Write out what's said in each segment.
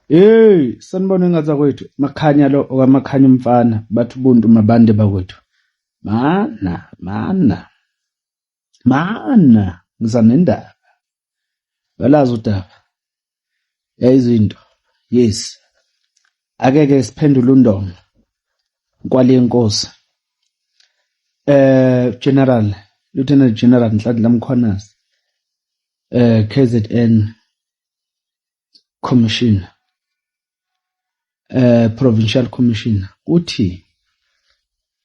Hey, sanibona ngaza kwethu. Makhanya lo okwamakhanya umfana bathi ubuntu mabande bakwethu. Mana. Ngiza nendaba. Balazi udaba. Yayizinto. Yes. Akeke siphendule undonga. Kwale inkosi. General, Lieutenant General Nhlanhla Mkhwanazi. KZN Commission. Provincial Commissioner uthi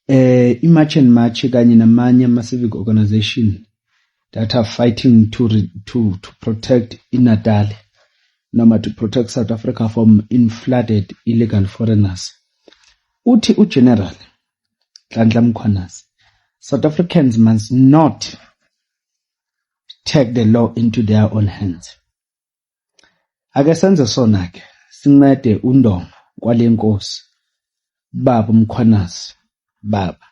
i-March and March kanye namanye ama-civic organization that are fighting to protect iNatal noma to protect South Africa from inflooded illegal foreigners. Uthi uGeneral Nhlanhla Mkhwanazi, South Africans must not take the law into their own hands. Ake senze sona ke sincede undonga kwale nkosi baba Mkhwanazi baba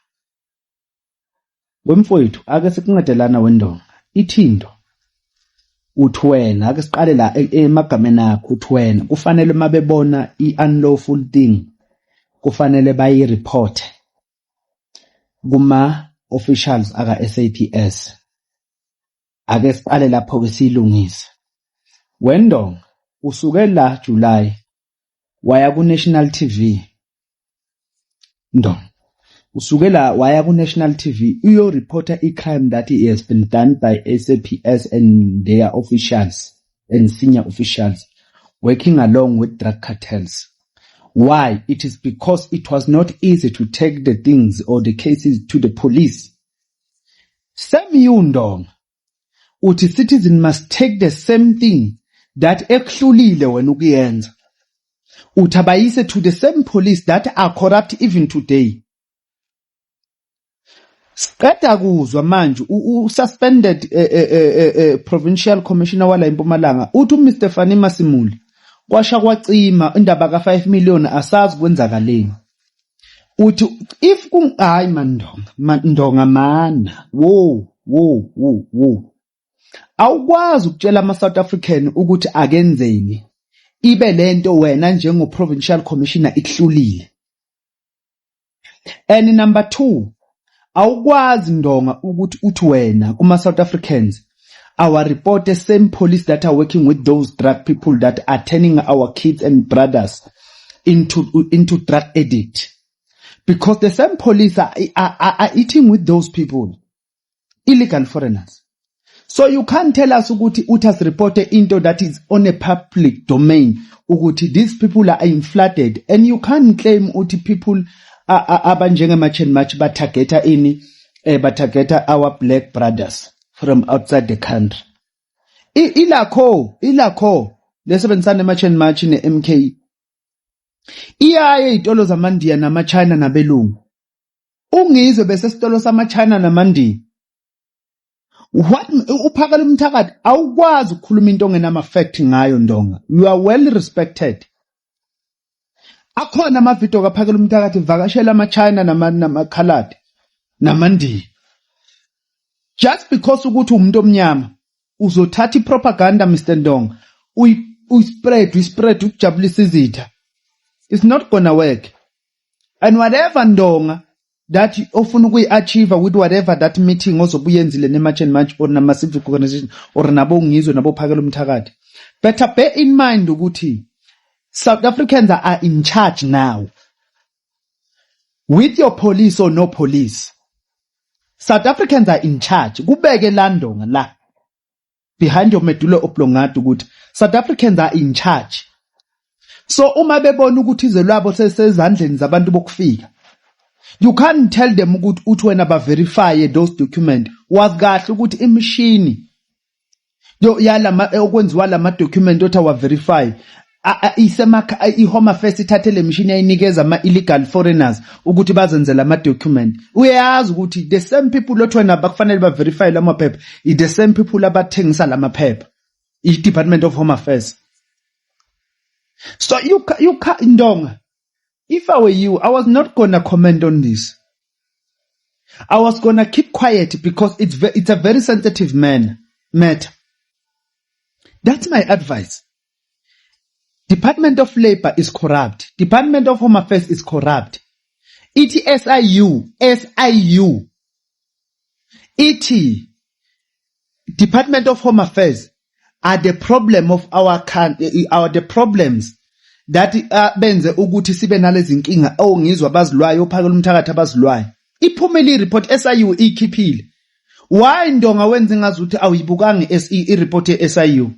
wemfowethu ake sikuncedelana wendonga ithindo uthi wena ake siqale la emagameni akho uthi wena kufanele mabebona i-unlawful thing kufanele bayi-report kuma officials aka SAPS. Ake siqale lapho ke silungise wendonga usukela July waya ku National TV ndonga usukela waya ku National TV uyo reporter i-crime that it has been done by SAPS and their officials and senior officials working along with drug cartels. Why? It is because it was not easy to take the things or the cases to the police. Same you ndonga uthi citizen must take the same thing that ekuhlulile wena ukuyenza uthabayise to the same police that are corrupt even today. Siqeda kuzwa manje ususpended provincial commissioner wala eMpumalanga uthi uMr Fani Masimuli kwasha kwacima indaba ka5 million asazi kwenzakaleni. Uthi if hayi mandonga mana wo awukwazi ukutshela ama South African ukuthi akenzeni ibe lento wena njengo provincial commissioner ikuhlulile. And number 2 awukwazi ndonga ukuthi uthi wena kuma South Africans our report the same police that are working with those drug people that are turning our kids and brothers into drug addict, because the same police are eating with those people, illegal foreigners. So you can't tell us ukuthi ut has reported into that is on a public domain ukuthi these people are inflated, and you can't claim ukuthi people abanjenge March and March batargeta batargeta our black brothers from outside the country. Ilakho lesebenzisana March and March ne MK iyaye itolo zamandiya nama China nabelungu ungizwe bese sitolo sama China namandiya. What uphakala umthakathi awukwazi ukukhuluma into ongenama fact ngayo ndonga. You are well respected. Akhona amavidiyo kaphakela umthakathi vakashela ama China nama Khaladi namandi. Just because ukuthi umuntu omnyama uzothatha propaganda Mr Ndonga spread ukujabulisa izitha. It's not gonna work. And whatever ndonga that ofuna ukuyi-achieve with whatever that meeting ozobuyenzile ne-March and March or nama-civic organization or nabo ngizwe nabo phakela umthakathi. Better bear in mind ukuthi South Africans are in charge now. With your police or no police, South Africans are in charge. Kubeke landonga la behind your medulla oblongata ukuthi South Africans are in charge. So uma bebona ukuthi izelwabo sesezandleni zabantu bokufika, you can't tell them ukuthi uthi wena ba verify those documents. Was kahle ukuthi imachine yalama okwenziwa lama document othi wa verify i-Home Affairs ithathe le machine yayinikeza ama illegal foreigners ukuthi bazenzele ama document. Uyazi ukuthi the same people othi wena bakufanele ba verify lama phepha i the same people abathengisa lama phepha i-Department of Home Affairs. So you can't ndonga. If I were you, I was not gonna comment on this. I was gonna keep quiet because it's a very sensitive matter. That's my advice. Department of Labor is corrupt. Department of Home Affairs is corrupt. Ithi SIU. Ithi Department of Home Affairs are the problem of our country, are the problems that benze ukuthi sibe nalezi inkinga ngizwa abazilwayo ophakela umthakathi abazilwayo. Iphumele report SIU ikhiphile. Why ndonga wenza ngazuthi awuyibukanga i-report ye-SIU?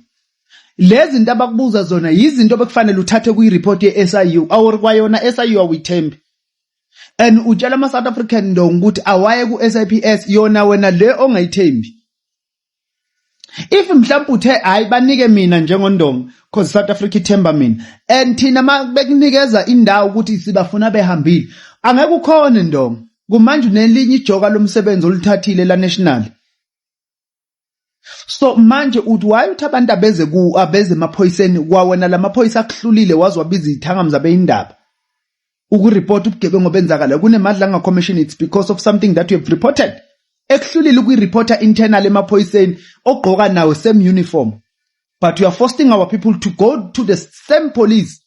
Lezi zinto abakubuza zona yizinto bekufanele uthathe kuyi-report ye-SIU awuri kwayona SIU awuyithembi. And utshela ama South African ndonga ukuthi awaye ku SAPS yona wena le ongayithembi. If mhlawumbe uthe hayi banike mina njengondonga cause South Africa ithemba mina and thina bekunikeza indawo ukuthi sibafuna behambile angeke ukhona ndonga kumanje unelinye ijoka lomsebenzi oluthathile la national. So manje uthi why uthi abantu abeze emaphoyiseni kwawena lamaphoyisa akuhlulile wazi wabiza izithangamza beindaba ukureport ubugebengu obenzakala kunemadla anga commission. It's because of something that you have reported. Ekuhlulile ukuyireporta internal emaphoyiseni ogqoka nawo same uniform, but you are forcing our people to go to the same police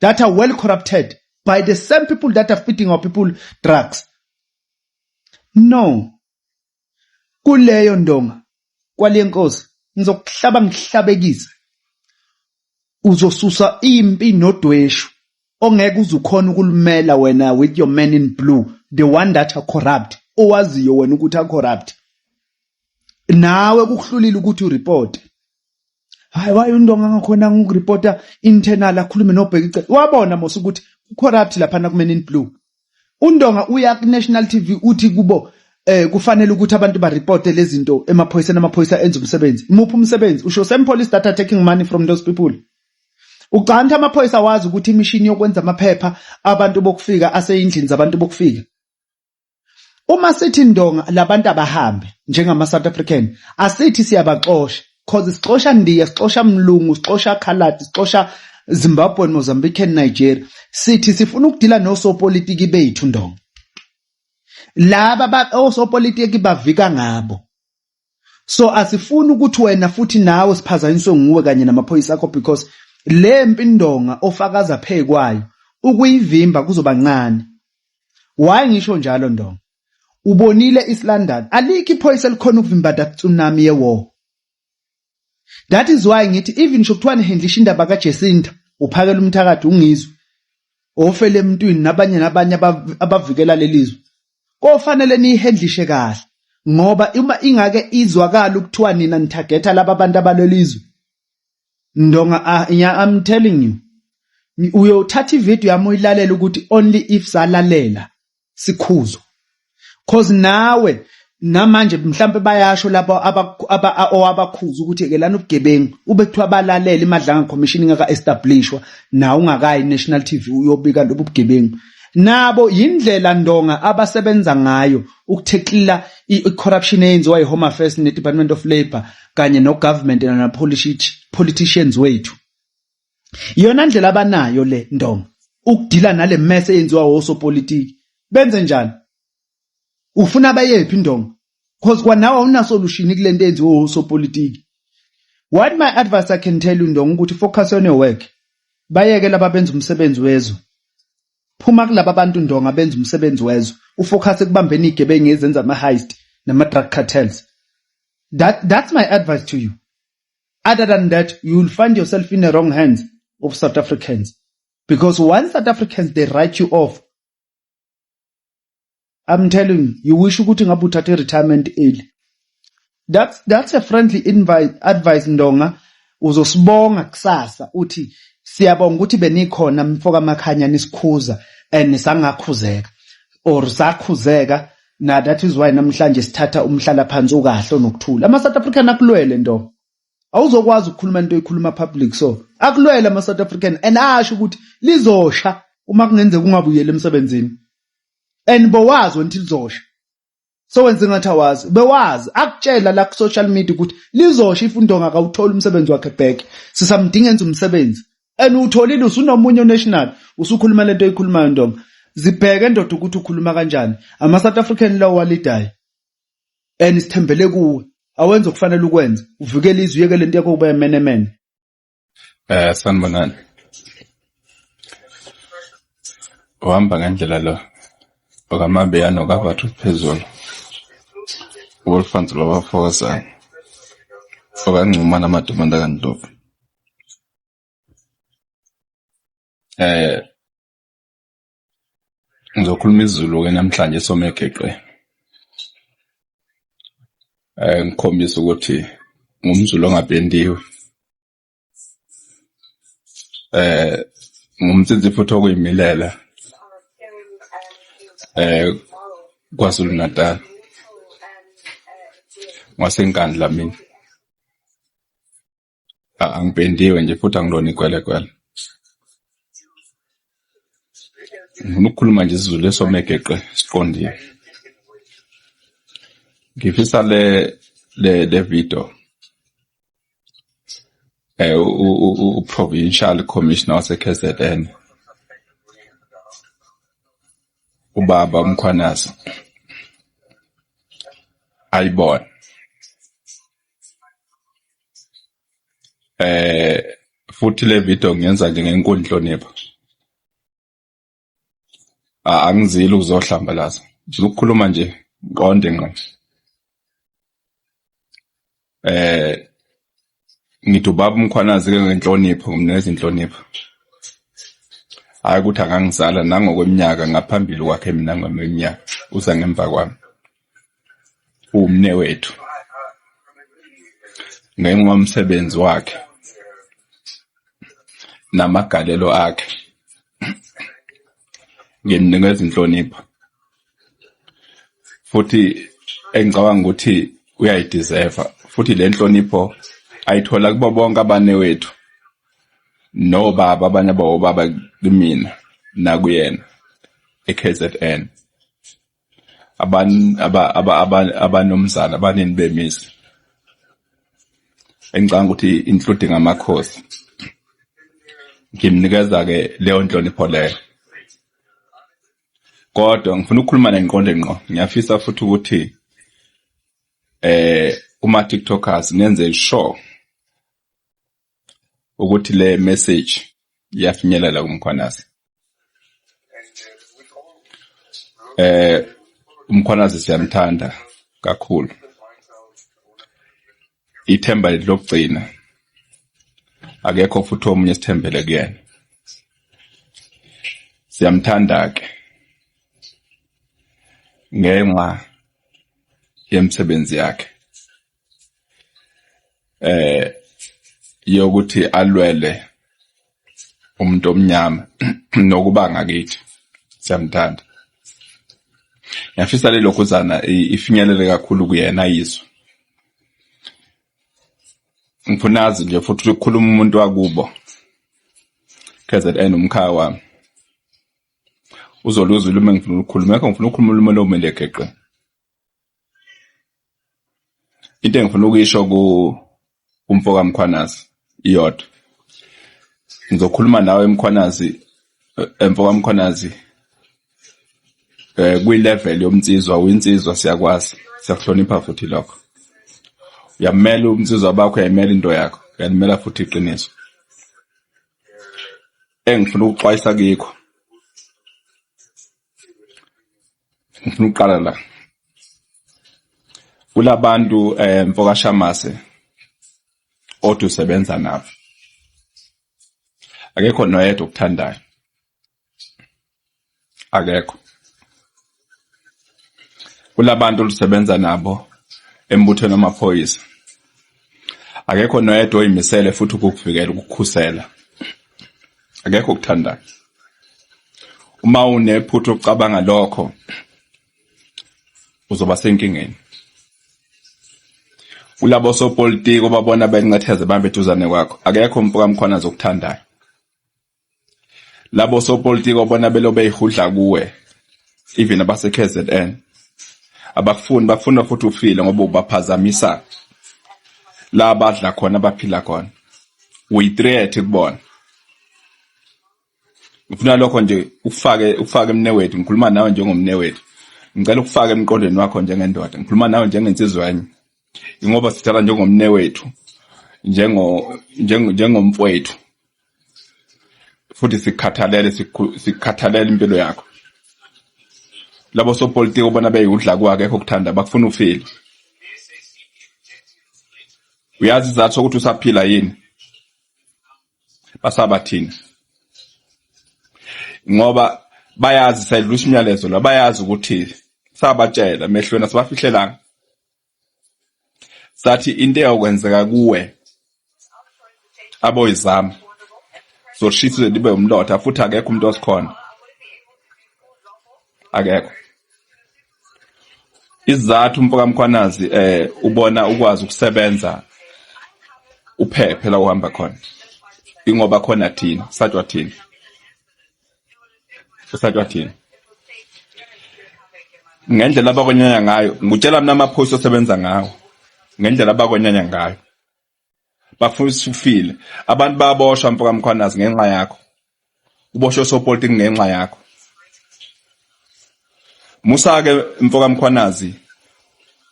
that are well corrupted by the same people that are feeding our people drugs. No, kuleyo ndonga kwale nkosi ngizokuhlaba ngihlabekisa uzosusa impi nodweshu ongeke uzukhona ukulumela wena with your men in blue, the one that are corrupt owaziyo wena ukuthi are corrupt. Nawe kuhlulile ukuthi ureport. Hayi wayo ndonga ngakhona ngokureporta internal akhulume nobheka wabona mos ukuthi corrupt lapha na ku men in blue. Undonga uya ku national TV uthi kubo kufanele ukuthi abantu ba report lezi zinto emaphoyiseni amaphoyisa enza umsebenzi. Muphi umsebenzi? Usho same police that are taking money from those people. Ucanta amaphoyisa wazi ukuthi imishini yokwenza amaphepha abantu bokufika aseyindlini zabantu bokufika. Uma sithi ndonga labantu abahambe njengama South African asithi siyabaxosha cause sixosha ndiya sixosha mlungu sixosha khaladi sixosha Zimbabwe Mozambique and Nigeria sithi sifuna ukudila nosopolitiki bethu ndonga. Laba osopolitiki bavika ngabo. So asifuni ukuthi wena futhi nawe siphazanyiswe nguwe kanye namaphoyisa akho because le mpindonga ofakaza phekwayo ukuyivimba kuzoba ncane. Why ngisho njalo ndonga? Ubonile East London alikho iphoyisa likhona ukuvimba that tsunami ye war. That is why ngithi even shokuthiwa nihendlisha indaba kaJacinta uphakela umthakathi ungizwe ofele emntwini nabanye abavikela lelizwe kofanele nihendlishe kahle ngoba uma ingake izwakala ukuthiwa nina nitageta laba abantu abalelizwe ndonga I'm telling you uyothatha ivideo yami uyilalela ukuthi only if salalela sikhuzo cause nawe namanje mhlambe bayasho lapho abakhuza ukuthi ke lana ubugebengu ube kuthiwa balalela imadlanga commission ingaka establishwa na ungakayi national TV uyobika lobugebengu nabo yindlela ndonga abasebenza ngayo ukutheqila i-corruption eyenziwa yi-Home Affairs ne-Department of Labor kanye no-government na politicians wethu. Yona ndlela abanayo le ndonga ukudila nale mess eyenziwa osopolitiki. Benze njani? Ufuna bayephi ndonga? Because kwanawe awuna solution kule nto eyenziwa osopolitiki. What my advice I can tell you ndonga ukuthi focus on your work. Bayeke laba benza umsebenzi wezwe. Phuma kulaba abantu ndonga benza umsebenzi wezwe. Ufocus ekubambeni igebengu ezenza ama-heist nama-drug cartels. That's my advice to you. Other than that, you will find yourself in the wrong hands of South Africans. Because once South Africans, they write you off. I'm telling you wish ukuthi ngabe uthathe retirement early. That's a friendly advice ndonga. Uzosibonga kusasa uthi siyabonga ukuthi benikhona mfoka makhanya nisikhuza and nisangakhuzeka or sakhuzeka na that is why namhlanje sithatha umhlala phansi ukahle nokuthula. Ama South African akulwele ndonga. Awuzokwazi ukukhuluma into ekhuluma public so akulwele ama South African and asho ukuthi lizosha uma kungenzeka ungabuyele emsebenzini. And bowazi until lizosha. So wenze ngathi awazi bewazi akutshela la ku social media ukuthi lizosha if undonga akawuthola umsebenzi wakhe back sisamdinga enza umsebenzi and utholile usunomunye national usukhuluma lento eyikhulumayo ndonga zibheke ndoda ukuthi ukhuluma kanjani ama South African law walidayi and sithembele kuwe awenze okufanele ukwenza uvikele izwi yeke lento yakho kuba yemenemene sanibonani uhamba ngendlela lo okamabeyano kabathu phezulu Wolfans lwabafokazayo okancuma namadumanda kaNdlovu ngizokhuluma isiZulu ke namhlanje somegeqe ngikhombisa ukuthi ngumZulu ongabhendiwe ngumtsinzi futhi okuyimilela kwaZulu Natal ngasenkandla mina angibhendiwe nje futhi angilona ikwelekwele ngifuna ukukhuluma nje isiZulu esomegeqe siqondile ngifisa le video u-provincial commissioner wase-KZN ubaba uMkhwanazi ayibona futhi le video ngiyenza nje ngenkulu inhlonipho angizili ukuzohlambalaza ngifuna ukukhuluma nje nqonde ngqo ngithi ubaba uMkhwanazi ke ngenhlonipho ngimnikeza inhlonipho hayi ukuthi angangizala nangokweminyaka ngaphambili kwakhe mina ngeminyaka uza ngemva kwami umne wethu ngengomsebenzi wakhe namagalelo akhe ngimnikeza inhlonipho futhi engicabanga ukuthi uyayideserve futhi le nhlonipho ayithola kubo bonke abanewethu nobaba abanye abobaba kimina nakuyena eKZN abanomzana abanini bemisi engicabanga ukuthi including amakhosi ngimnikeza ke leyo nhlonipho leyo kodwa ngifuna ukukhuluma nenqondo ngqo ngiyafisa futhi ukuthi uma TikTokers nenze sure ukuthi le message iyafinyelela kuMkhwanazi uMkhwanazi siyamthanda kakhulu ithemba lokugcina akekho futhi omunye isithembele kuyena siyamthanda ke ngenxa yemsebenzi yakhe yokuthi alwele umuntu omnyama nokuba ngakithi siyamthanda ngiyafisa lelokhuzana ifinyelele kakhulu kuyena yizwe ngifunazi nje futhi ukukhuluma umuntu wakubo KZN umkhaya wami uzoluzwa uma ngifuna ukukhuluma ngifuna ukukhuluma lo melegeqe into engifuna ukuyisho kumfoka Mkhwanazi iyodwa ngizokhuluma nawe Mkhwanazi emfoka Mkhwanazi kwi level yomnsizwa winsizwa siyakwazi siyakuhlonipha futhi lokho uyamela umnsizwa bakho uyamela into yakho uyamela futhi iqiniso engifuna ukuxwayisa kikho ngifuna uqala la kulabantu mfoka Shamase othi usebenza nabo akekho noyedwa okuthandayo akekho kulabantu olusebenza nabo embuthweni wamaphoyisa akekho noyedwa oyimisele futhi ukukuvikela ukukhusela akekho okuthandayo uma unephutho ukucabanga lokho uzoba senkingeni ulabo sopolitiki obabona benqetheze bambeduzane kwakho akekho umfoka Mkhwanazi okuthandayo labo sopolitiki obona belobe ihudla kuwe even abase KZN abafuni bafuna futhi ufile ngoba ubaphazamisa la abadla khona abaphila khona uyi-threat kubona ngifuna lokho nje ufake emnewethu ngikhuluma nawe njengomnewethu ngicela ukufaka emqondweni wakho njengendoda ngikhuluma nawe njengensizwa yami ngoba sithatha njengomnewethu njengomfowethu futhi sikhathalele impilo yakho. Labo sopolitiki ubona beyudla kwakhe ukuthanda bakufuna ufile. Uyazi izathu ukuthi usaphila yini? Basabathini. Ngoba bayazi sayidlula imiyalezo la, bayazi ukuthi sabatshela mehlweni asibafihlelang. Sathi into eyokwenzeka kuwe aboyizama soshisa libe umlotha futhi akekho umuntu osikhona. Akekho. Izathu mfoka Mkhwanazi ubona ukwazi ukusebenza uphephe la uhamba khona. Ingoba khona thina, sathiwa thina. Sathiwa thina. Ngendlela abakonyanya ngayo, ngutshela mina amaphoyisa osebenza ngawo. Ngendlela abakonyanya ngayo. Bafuna ufile. Abantu bayaboshwa mfoka Mkhwanazi ngenxa yakho. Uboshwe sopolitiki ngenxa yakho. Musa ke mfoka Mkhwanazi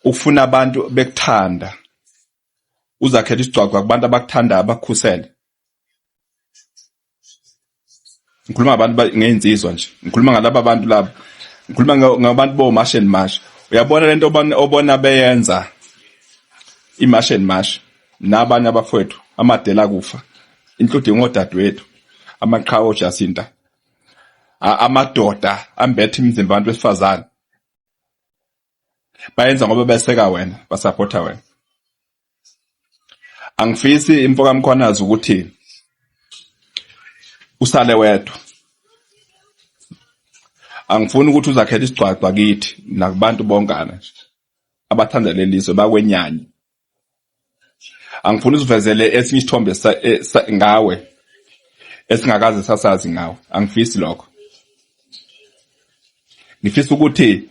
ufuna abantu bekuthanda. Uzakhela isigcwagcwa kubantu abakuthandayo abakukhusele. Ngikhuluma abantu ngeinsizwa nje. Ngikhuluma ngalabo abantu labo. Ngikhuluma ngabantu bo march and march. Uyabona lento obona beyenza imarch and march nabanye abafowethu amadela kufa. Including ngodadewethu amaqhawe Jacinta. Amadoda ambethe imizimba abantu besifazane. Bayenza ngoba beseka wena, basupporta wena. Angifisi imfoka Mkhwanazi ukuthi usale wedwa. Angifuni ukuthi uzakhela isigcwagcwa kithi nakubantu bonkana abathanda lelizwe bakwenyanyi. Angifuni uzivezele esinye isithombe ngawe esingakaze sasazi ngawe. Angifisi lokho. Ngifisa ukuthi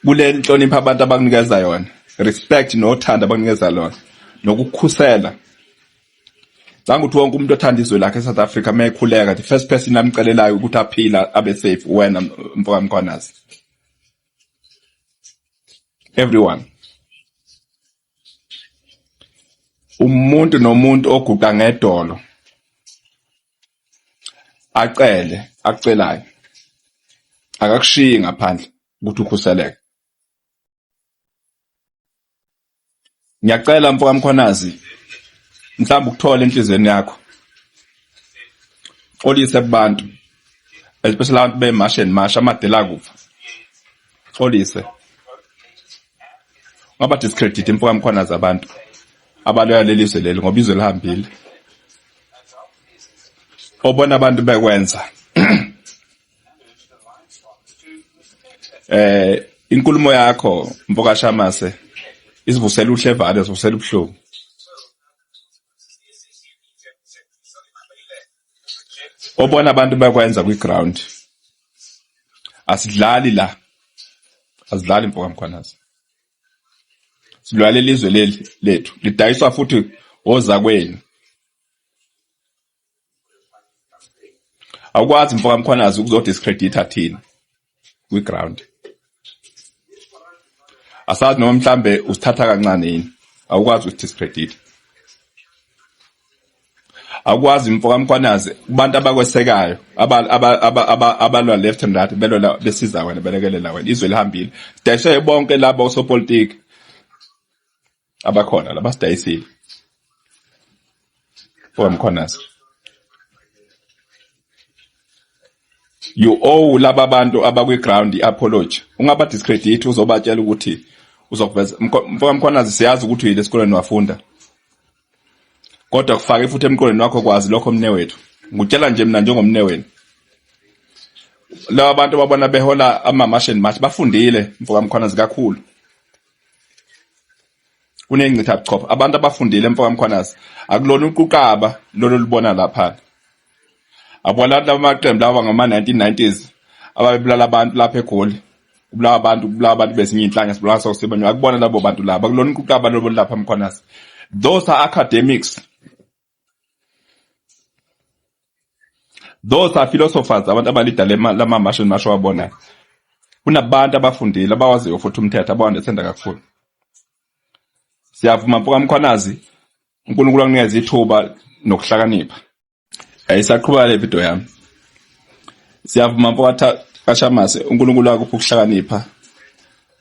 kule nhlonipho abantu abanikeza yona, respect nothanda abanikeza lona, nokukhusela. Zangu ukuthi wonke umuntu othanda izwe lakhe eSouth Africa mayekhuleka, the first person amcelelayo ukuthi aphila abe safe wena mfoka Mkhwanazi. Everyone. Umuntu nomuntu oguqa ngedolo acelayo akakushiyi ngaphandle ukuthi ukhuseleke. Ngiyacela mfoka Mkhwanazi mhlawumbe ukuthola enhlizweni yakho. Xolise kubantu especially abantu bemarch and march amadela kufa. Xolise. Ngaba discredit mfoka Mkhwanazi abantu abaloya lelizwe leli ngoba izwe lihambile. Obona abantu bekwenza inkulumo yakho mfoka Shamase isivusela uhlevalo isivusela ubuhlungu. Obona abantu bekwenza kwiground asidlali la, asidlali mfoka Mkhwanazi. Silwala lelizwe leli lethu lidayiswa futhi oza kwenu. Awukwazi mfoka Mkhwanazi ukuzodiscredita thina kwiground. Asazi noma mhlambe usithatha kancane yini. Awukwazi ukudiscredita. Awukwazi mfoka Mkhwanazi kubantu abakwesekayo abalwa left and right belwa besiza wena belekelela wena izwe lihambile. Sidayiswe bonke labo osopolitiki abakhona labasidayisile. Mfoka Mkhwanazi. You owe laba bantu abakwiground apology. Ungaba discredit uzobatshela ukuthi uzokuveza. Mfoka Mkhwanazi siyazi ukuthi uyile esikoleni wafunda. Kodwa kufake futhi emqolweni wakho kwazi lokho mne wethu. Ngutshela nje mina njengomne wenu. Laba bantu babona behola ama-march and march bafundile mfoka Mkhwanazi kakhulu. Kunengcitha buchopho. Abantu abafundile mfoka Mkhwanazi akulona uqukaba lolo libona lapha. Abona laba maqembu lawa ngama-1990s ababulala abantu lapha eGoli. Ubulawa abantu besinye inhlanga sibulawa sawusibanywa. Akubona labo bantu laba akulona uqukaba lolo lapha Mkhwanazi. Those are academics. Those are philosophers abantu abalida lama march and march wabona. Kunabantu abafundile abawaziyo futhi umthetho abawandathanda kakhulu. Siyavuma mfoka Mkhwanazi uNkulunkulu akunikeza ithuba nokuhlakanipha. Ayisaqhubeka le video yami. Siyavuma mfowethu kaShamase uNkulunkulu akupha ukuhlakanipha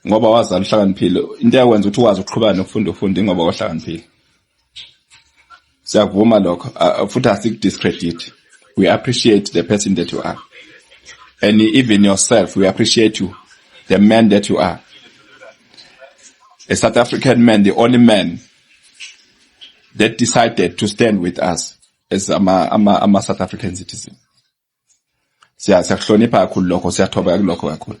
ngoba wazala uhlakaniphile. Into yakwenza ukuthi ukwazi ukuqhubeka nokufunda ngoba wahlakaniphile. Siyavuma lokho futhi asikudiscredit. We appreciate the person that you are. And even yourself, we appreciate you, the man that you are. A South African man, the only man that decided to stand with us as ama South African citizen. Siyakuhlonipha kakhulu lokho, siyathoba kulokho kakhulu.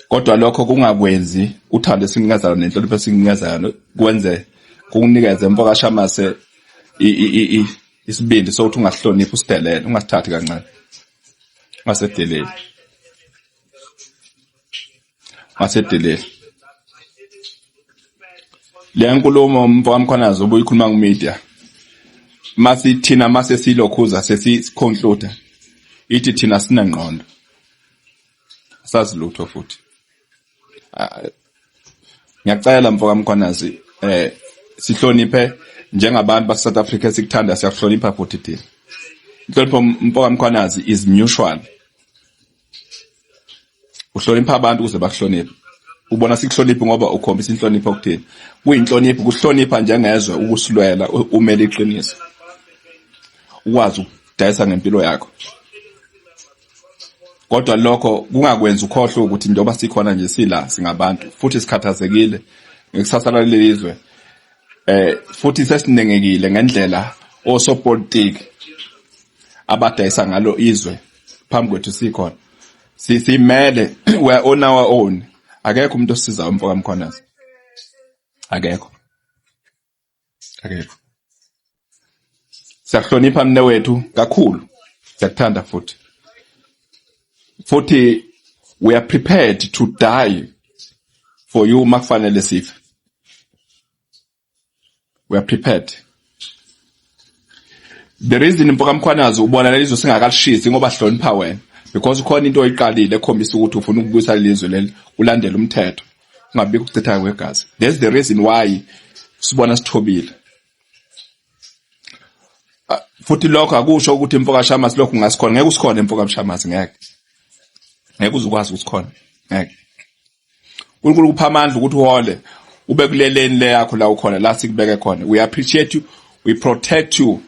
Kodwa lokho kungakwenzi uthando singikezana nenhlonipho singikezana kwenze kukunikeze mfo kaShamase isibindi sokuthi ungahloniphi usidelele, ungasithathi kancane. Ungasedeleli. Ungasedeleli. Le nkulumo mfo kaMkhwanazi ubuyikhuluma ku media. Mase silokhuza sesiconclude. Ithi thina sinengqondo. Asazi lutho futhi. Ngiyacela mfo kaMkhwanazi sihloniphe njengabantu base South Africa sikuthanda siyahlonipha futhi thina. Inhlonipho mfo kaMkhwanazi is mutual. Uhlonipha abantu ukuze bakuhloniphe. Ubona sikuhlonipha ngoba ukhombisa inhlonipho kuthina. Kuyinhlonipho ukuhlonipha njengezwe ukusilwela umele iqiniso. Ukwazi ukudayisa ngempilo yakho. Kodwa lokho kungakwenza ukhohle ukuthi njengoba sikhona nje sila singabantu futhi sikhathazekile ngekusasa lelizwe. Futhi sesinengekile ngendlela osopolitiki abadayisa ngalo izwe phambi kwethu sikhona. Simele we are on our own. Akekho umuntu osiza mfo kaMkhwanazi. Akekho. Siyahlonipha mne wethu kakhulu. Siyakuthanda futhi. Futhi we are prepared to die for you makufanele sife. We are prepared. The reason mfo kaMkhwanazi ubona lelizwe singakalishisi ngoba hlonipha wena. Because ukhona into oyiqalile ekhombisa ukuthi ufuna ukubuyisa ilizwe leli ulandele umthetho ungabi ukuchitha kwegazi. That's the reason why sibona sithobile. Futhi lokho akusho ukuthi mfo kaShamase lokho ngasikhona ngeke usikhona mfo kaShamase ngeke uzukwazi ukusikhona ngeke. uNkulunkulu kupha amandla ukuthi uhole ube kuleleni le yakho la ukhona la sikubeke khona. We appreciate you, we protect you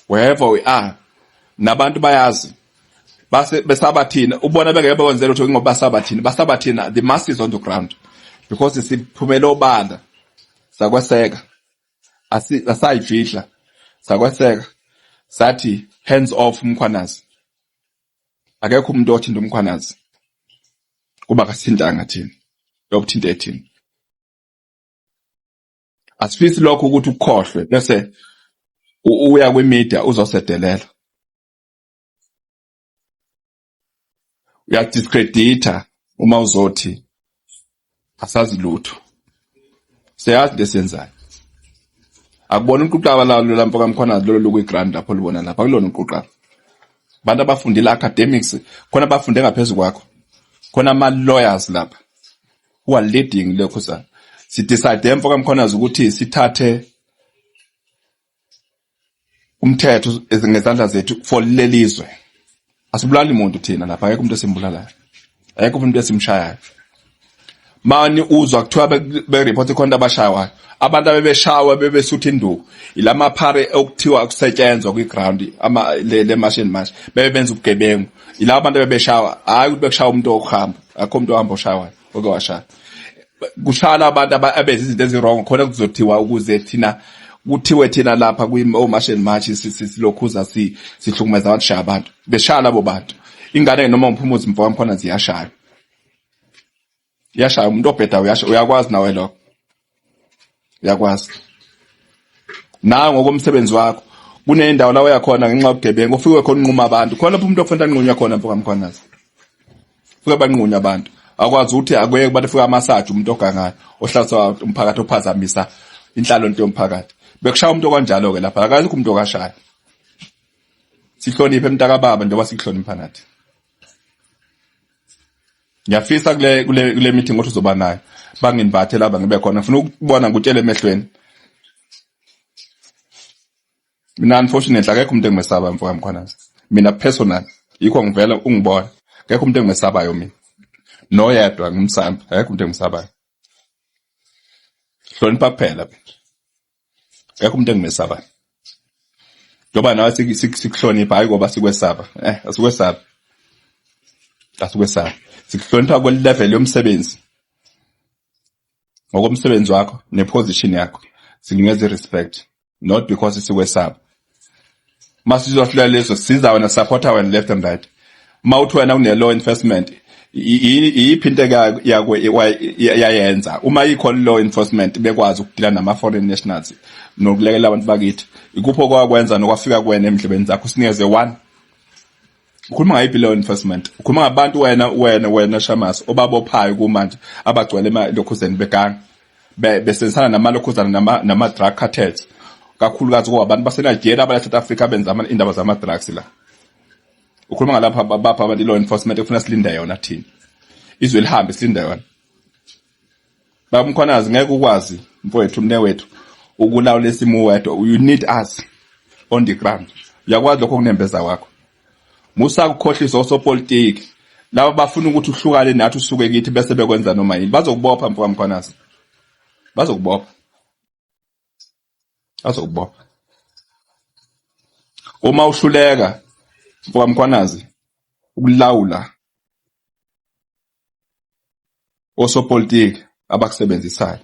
wherever we are. Nabantu bayazi base besabathina ubona bengeke bakwenzela ukuthi ngoba basabathina the masses on the ground because siphumela obanda sakweseka asayifihla sakweseka sathi hands off uMkhwanazi. Akekho umuntu othinta uMkhwanazi kuba kasithintanga thina yokuthinta ethina. Asifisi lokho ukuthi ukukhohlwe bese uya kwimedia uzosedelela. Uyadiscredita uma uzothi asazi lutho. Siyazi lesenzayo. Akubona uNquqaba la mfo kaMkhwanazi lo lokuyigrand lapho libona lapha kulona uNquqaba. Abantu abafundile academics khona abafunde ngaphezulu kwakho. Khona ama lawyers lapha who are leading lokho sa. Si decide mfo kaMkhwanazi ukuthi sithathe umthetho ngezandla zethu for lelizwe. Asibulali umuntu thina lapha akekho umuntu esimbulalayo. Akekho umuntu esimshayayo. Mani uzwa kuthiwa be report khona abashawayo. Abantu abebeshawa bebesuthi induku. Ilama phare okuthiwa kusetshenzwa kwiground le machine match. Bebenza ubugebengu. Ilabo abantu bebeshawa hayi ukuthi bekushawa umuntu okuhamba. Akho umuntu ohamba oshaywayo oke washaya. Kushala abantu abenza izinto ezirong khona kuzothiwa ukuze thina kuthiwe thina lapha machine match silokhuza sihlukumeza abantu shaya abantu beshala abo bantu. Ingane noma umphumuzi mfo kaMkhwanazi ziyashaya. Yashaya umuntu obheda uyakwazi nawe lokho. Uyakwazi. Na ngokomsebenzi wakho kunendawo la uyakhona ngenxa yobugebengu ufike khona unquma abantu. Khona lapho umuntu ofunda nqunqa khona mfo kaMkhwanazi. Ufike banqunqa abantu. Akwazi ukuthi akweke bathi ufika amasaji umuntu ogangayo ohlaswa umphakathi ophazamisa inhlalonto yomphakathi. Bekushaya umuntu kanjalo ke lapha akazikho umuntu okashaya. Sihloniphe emntaka baba njengoba sihlonipha nathi. Ngiyafisa kule meeting othi uzoba nayo banginiphathe laba ngibe khona ngifuna ukubona ngutshele emehlweni. Mina unfortunately akekho umuntu engimesaba mfo kaMkhwanazi. Mina personal yikho ngivela ungibona ngekho umuntu engimesabayo mina noyedwa ngimsamba ngekho umuntu engisabayo hlonipha kuphela ngekho umuntu engimesabayo ngoba nawe sikuhlonipha hayi ngoba sikwesaba asikwesaba sikuhlonipha kwe level yomsebenzi ngokomsebenzi wakho neposition yakho sinikeza respect not because sikwesaba masizohlela lezo siza wena supporter wena left and right mawuthi wena une law enforcement iyiphinto yayenza uma ikho law enforcement bekwazi ukudila nama foreign nationals nokulekela abantu bakithi ikupho kwakwenza nokwafika kuwena emhlabeni zakho sinikeze one ukhuluma ngayiphi law enforcement ukhuluma ngabantu wena Shamas obabophayo kumanje abagcwele emalokuzeni begang besenzana namalokhuzana nama drug cartels kakhulukazi kwabantu baseNigeria abala South Africa benza indaba zama drugs la ukhuluma ngalapha bapha abantu law enforcement ufuna silinde yona thina izwe lihambe silinde yona bamkhwanazi ngeke ukwazi mfowethu mnewethu ukulawula isimo wedwa you need us on the ground uyakwazi lokho kunembeza wakho musa ukukhohlisa osopolitiki laba bafuna ukuthi uhlukane nathi usuke kithi bese bekwenza noma yini bazokubopha mfowamkhwanazi bazokubopha uma uhluleka mfowamkhwanazi ukulawula osopolitiki abakusebenzisayo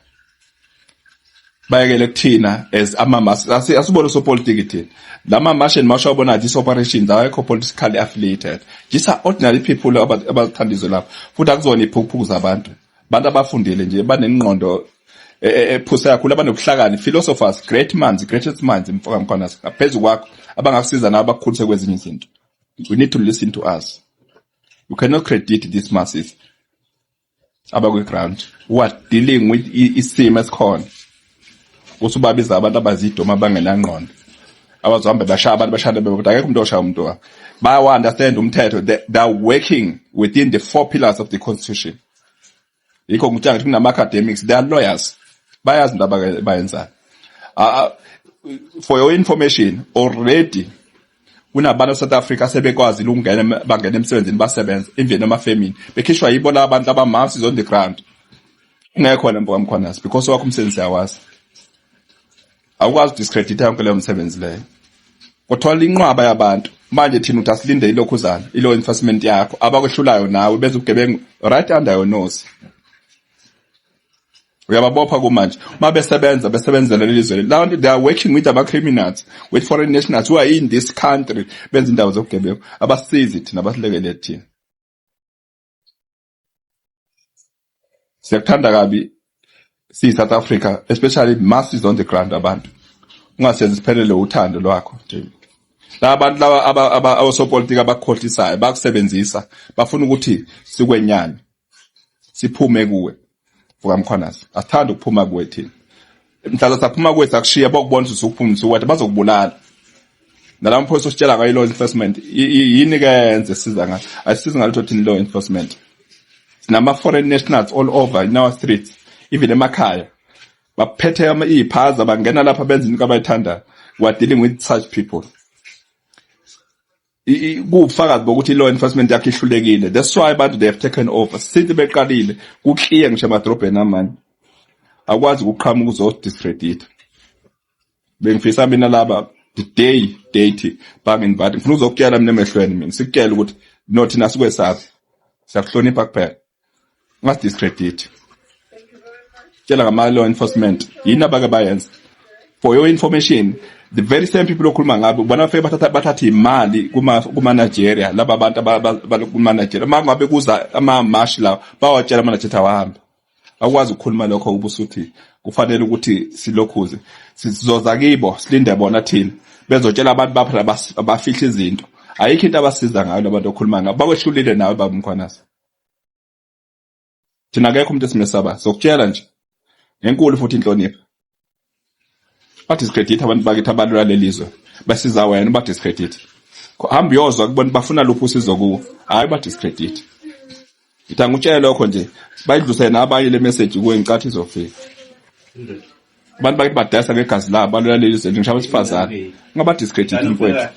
bayekele kuthina as amamass asibona osopolitiki thina lama martian masho abona these operations ayikho politically affiliated just ordinary people abathandizwe lapho futhi akuzona iphukuphuku zabantu abantu abafundile nje banengqondo ephusa kakhulu abanokuhlakani philosophers greatest minds mfowamkhwanazi ngaphezulu kwakho abangakusiza nabo bakukhulise kwezinye izinto we need to listen to us you cannot credit these masses abakwe ground who are dealing with isimo esikhona usubabiza abantu abazidoma bangenangqondo abazohamba bashaya abantu bashaya bebodwa akekho umuntu oshaya umuntu wakhe baya understand umthetho they are working within the 4 pillars of the constitution yikho ngitshela ukuthi kunama academics they are lawyers bayazi into abayenza for your information already kunabantu South Africa sebekwazi ukungena bangena emsebenzini basebenza even emafemini bekhishwa yibo labantu abamasses on the ground ngekho mfowamkhwanazi because wakho umsebenzi yawazi awukwazi discredit yonke leyo msebenzi leyo kuthola inqwaba yabantu manje thina utasilinde ilokhuzana ilo enforcement yakho abakwehlulayo nawe beze ugebengu right under your nose uyababopha kumanje uma besebenzela lelizwe labantu they are working with ama criminals with foreign nationals who are in this country benza indawo zokugebengu abasizi thina basilekele thina siyakuthanda kabi South Africa especially masses on the ground abantu ungasenzi siphelele uthando lwakho nje labantu laba abasopolitiki abakhohlisayo bakusebenzisa bafuna ukuthi sikwenyane siphume kuwe mfowamkhwanazi asithanda ukuphuma kuwe thina mhlala saphuma kuwe sakushiya bokubona ukuthi ukuphumisa wathi bazokubulala nalama mphoso sitshela ngayo law enforcement yini ke yenze siza ngayo asisiza ngalutho thina law enforcement sinama foreign nationals all over in our streets even emakhaya baphethe iziphaza bangena lapha benza into abayithanda we are dealing with such people kufakazi bokuthi law enforcement yakhe ihlulekile that's why abantu they have taken over since beqalile kuclear ngisho emadrobheni amanye akwazi ukuqhamuka uzodiscredit bengifisa mina laba the date banginvite ngifuna uzokuyala mina emehlweni mina sikuyela ukuthi not nasikwesabi siyakuhlonipha kuphela ungasidiscredit tshela ngama law enforcement yini abake bayenza for your information the very same people okhuluma ngabo bona fake bathatha imali kuma Nigeria laba abantu abakuma Nigeria mangabe kuza ama march la bawatshela ama Nigeria wahamba akwazi ukukhuluma lokho ubusuthi kufanele ukuthi silokhuze sizoza kibo silinde bona thina bezotshela abantu bapha abafihla izinto ayikho into abasiza ngayo abantu okhuluma ngabo bakwehlulile nawe babumkhwanazi thina akekho umuntu esimesaba sokutshela nje ngenkulu futhi inhlonipho badiscredit abantu bakithi abalula lelizwe basiza wena badiscredit hamba yozwa kubona bafuna luphu usizo kuwo hayi badiscredit ngithanga utshela lokho nje bayidluse nabanye le message kuwe ngicathi izofika abantu bakithi badayisa ngegazi labo balula lelizwe ngisho abasifazana ngabadiscredit mfowethu